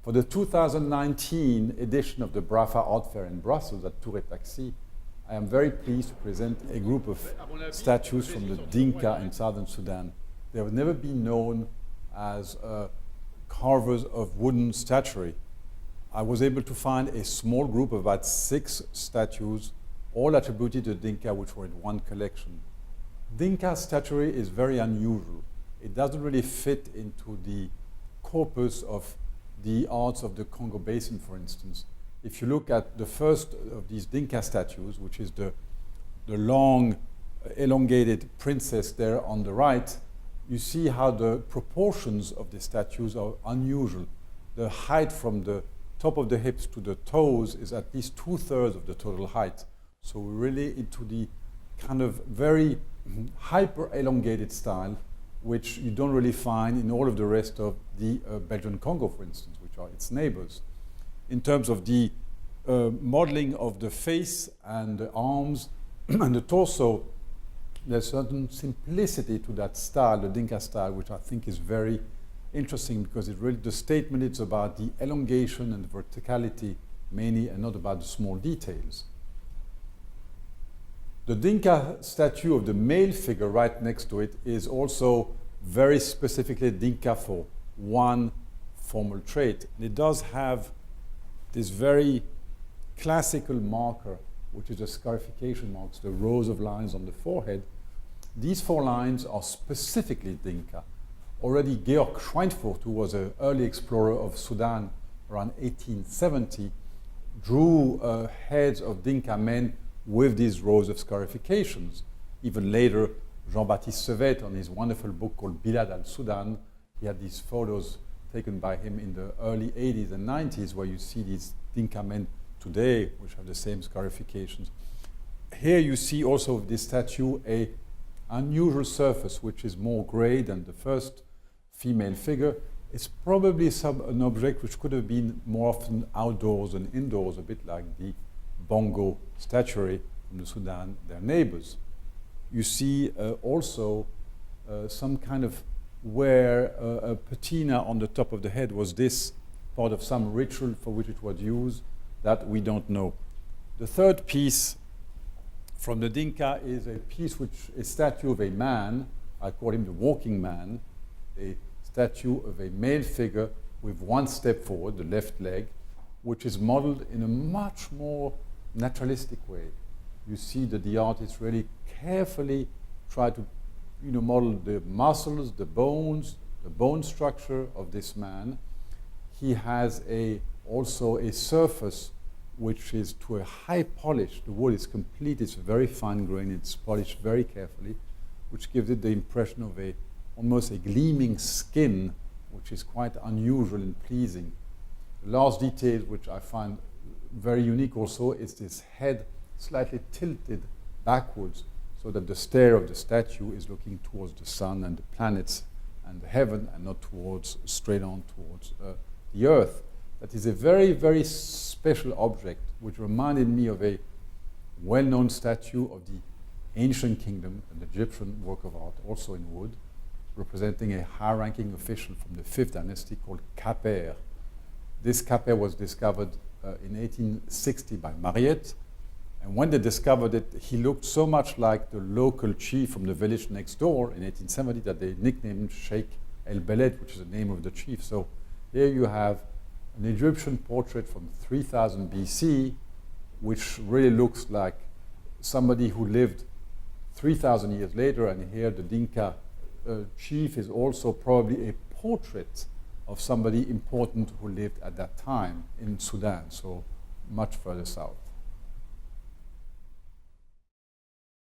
For the 2019 edition of the BRAFA Art Fair in Brussels at Tour et Taxi, I am very pleased to present a group of statues from the Dinka in Southern Sudan. They have never been known as carvers of wooden statuary. I was able to find a small group of about 6 statues, all attributed to Dinka, which were in one collection. Dinka statuary is very unusual. It doesn't really fit into the corpus of the arts of the Congo Basin, for instance. If you look at the first of these Dinka statues, which is the long, elongated princess there on the right, you see how the proportions of the statues are unusual. The height from the top of the hips to the toes is at least 2/3 of the total height. So we're really into the kind of very hyper elongated style, which you don't really find in all of the rest of the Belgian Congo, for instance, which are its neighbors. In terms of the modeling of the face and the arms and the torso, there's certain simplicity to that style, the Dinka style, which I think is very interesting because it really, the statement is about the elongation and the verticality mainly, and not about the small details. The Dinka statue of the male figure right next to it is also very specifically Dinka for one formal trait. And it does have this very classical marker, which is the scarification marks, the rows of lines on the forehead. These 4 lines are specifically Dinka. Already Georg Schweinfurt, who was an early explorer of Sudan around 1870, drew heads of Dinka men with these rows of scarifications. Even later, Jean-Baptiste Sevet, on his wonderful book called Bilad al-Sudan, he had these photos taken by him in the early 80s and 90s where you see these Dinka men today, which have the same scarifications. Here you see also this statue a unusual surface, which is more gray than the first female figure. It's probably an object which could have been more often outdoors than indoors, a bit like the bongo statuary from the Sudan, their neighbors. You see also some kind of where a patina on the top of the head. Was this part of some ritual for which it was used? That we don't know. The third piece from the Dinka is a piece which is a statue of a man. I call him the walking man, a statue of a male figure with one step forward, the left leg, which is modeled in a much more naturalistic way. You see that the artist really carefully tried to model the muscles, the bones, the bone structure of this man. He has also a surface which is to a high polish. The wood is complete, it's very fine grained, it's polished very carefully, which gives it the impression of almost a gleaming skin, which is quite unusual and pleasing. The last detail, which I find very unique also, is this head slightly tilted backwards so that the stare of the statue is looking towards the sun and the planets and the heaven and not straight on towards the earth. That is a very, very special object which reminded me of a well-known statue of the ancient kingdom, an Egyptian work of art, also in wood, representing a high-ranking official from the 5th dynasty called Kaper. This Kaper was discovered in 1860 by Mariette, and when they discovered it, he looked so much like the local chief from the village next door in 1870 that they nicknamed him Sheikh El Beled, which is the name of the chief. So here you have an Egyptian portrait from 3000 BC, which really looks like somebody who lived 3,000 years later, and here the Dinka chief is also probably a portrait of somebody important who lived at that time in Sudan, so much further south.